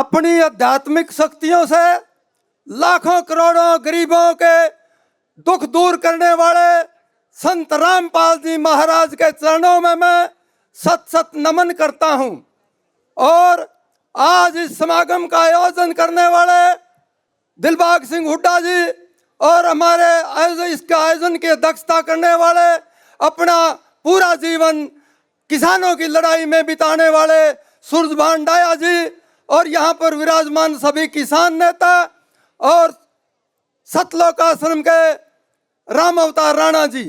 अपनी आध्यात्मिक शक्तियों से लाखों करोड़ों गरीबों के दुख दूर करने वाले संत रामपाल जी महाराज के चरणों में मैं सत सत नमन करता हूं। और आज इस समागम का आयोजन करने वाले दिलबाग सिंह हुड्डा जी और हमारे इसके आयोजन की अध्यक्षता करने वाले अपना पूरा जीवन किसानों की लड़ाई में बिताने वाले सूरजभान डाया जी और यहाँ पर विराजमान सभी किसान नेता और सतलोक आश्रम के राम अवतार राणा जी।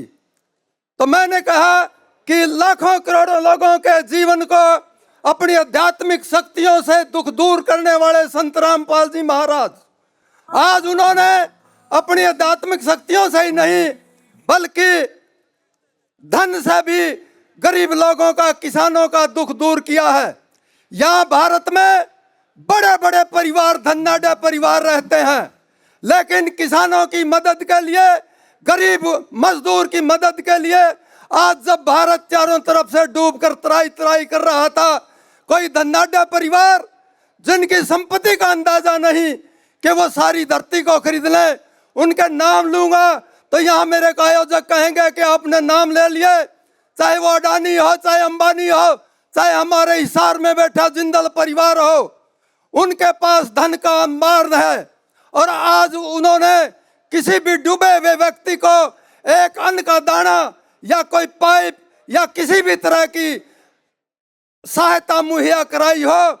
तो मैंने कहा कि लाखों करोड़ों लोगों के जीवन को अपनी आध्यात्मिक शक्तियों से दुख दूर करने वाले संत रामपाल जी महाराज आज उन्होंने अपनी आध्यात्मिक शक्तियों से ही नहीं बल्कि धन से भी गरीब लोगों का किसानों का दुख दूर किया है। यहाँ भारत में बड़े बड़े परिवार धनाढ्य परिवार रहते हैं, लेकिन किसानों की मदद के लिए गरीब मजदूर की मदद के लिए आज जब भारत चारों तरफ से डूब कर त्राई त्राई कर रहा था, कोई धनाढ्य परिवार जिनकी संपत्ति का अंदाजा नहीं कि वो सारी धरती को खरीद ले, उनके नाम लूंगा तो यहाँ मेरे को आयोजक कहेंगे कि आपने नाम ले लिए, चाहे वो अडानी हो, चाहे अंबानी हो, चाहे हमारे हिसार में बैठा जिंदल परिवार हो, उनके पास धन का अंबार है और आज उन्होंने किसी भी डूबे हुए व्यक्ति को एक अन्न का दाना या कोई पाइप या किसी भी तरह की सहायता मुहैया कराई हो।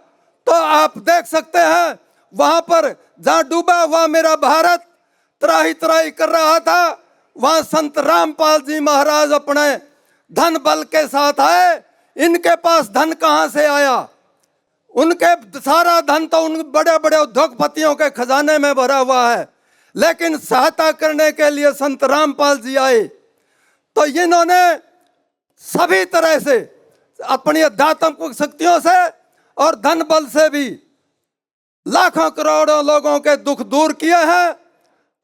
तो आप देख सकते हैं वहां पर जहां डूबा हुआ मेरा भारत त्राही त्राही कर रहा था, वहां संत रामपाल जी महाराज अपने धन बल के साथ आए। इनके पास धन कहां से आया? उनके सारा धन तो उन बड़े बड़े उद्योगपतियों के खजाने में भरा हुआ है, लेकिन सहायता करने के लिए संत रामपाल जी आए। तो इन्होंने सभी तरह से अपनी आध्यात्मिक शक्तियों से और धन बल से भी लाखों करोड़ों लोगों के दुख दूर किए हैं।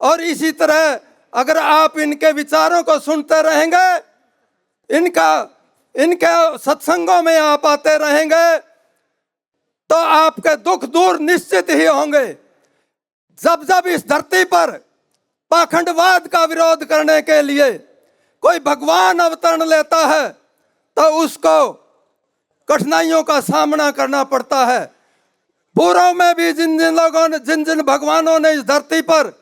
और इसी तरह अगर आप इनके विचारों को सुनते रहेंगे, इनके सत्संगों में आप आते रहेंगे, तो आपके दुख दूर निश्चित ही होंगे। जब जब इस धरती पर पाखंडवाद का विरोध करने के लिए कोई भगवान अवतरण लेता है तो उसको कठिनाइयों का सामना करना पड़ता है। पूर्व में भी जिन जिन लोगों ने जिन जिन भगवानों ने इस धरती पर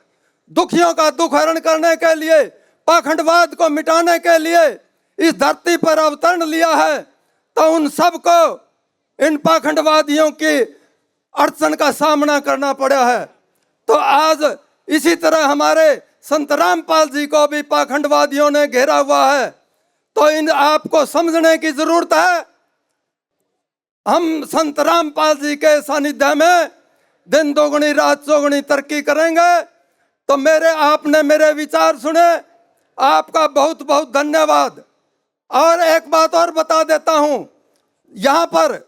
दुखियों का दुख हरण करने के लिए, पाखंडवाद को मिटाने के लिए इस धरती पर अवतरण लिया है, तो उन सबको इन पाखंडवादियों की अड़चन का सामना करना पड़ा है। तो आज इसी तरह हमारे संत रामपाल जी को भी पाखंडवादियों ने घेरा हुआ है। तो इन आपको समझने की जरूरत है। हम संत रामपाल जी के सानिध्य में दिन दोगुनी रात चौगुनी तरक्की करेंगे। तो आपने मेरे विचार सुने, आपका बहुत बहुत धन्यवाद। और एक बात और बता देता हूं, यहाँ पर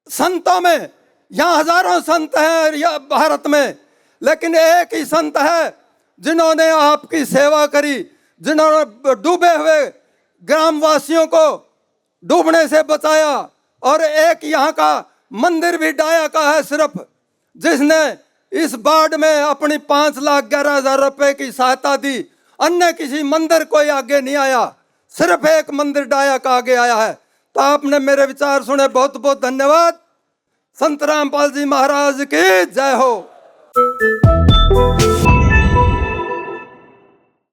संतों में यहाँ हजारों संत हैं भारत में, लेकिन एक ही संत है जिन्होंने आपकी सेवा करी, जिन्होंने डूबे हुए ग्रामवासियों को डूबने से बचाया। और एक यहाँ का मंदिर भी डाया का है सिर्फ, जिसने इस बाढ़ में अपनी 5,11,000 रुपए की सहायता दी। अन्य किसी मंदिर कोई आगे नहीं आया, सिर्फ एक मंदिर डाया का आगे आया है। तो आपने मेरे विचार सुने, बहुत बहुत धन्यवाद। संत रामपाल जी महाराज की जय हो।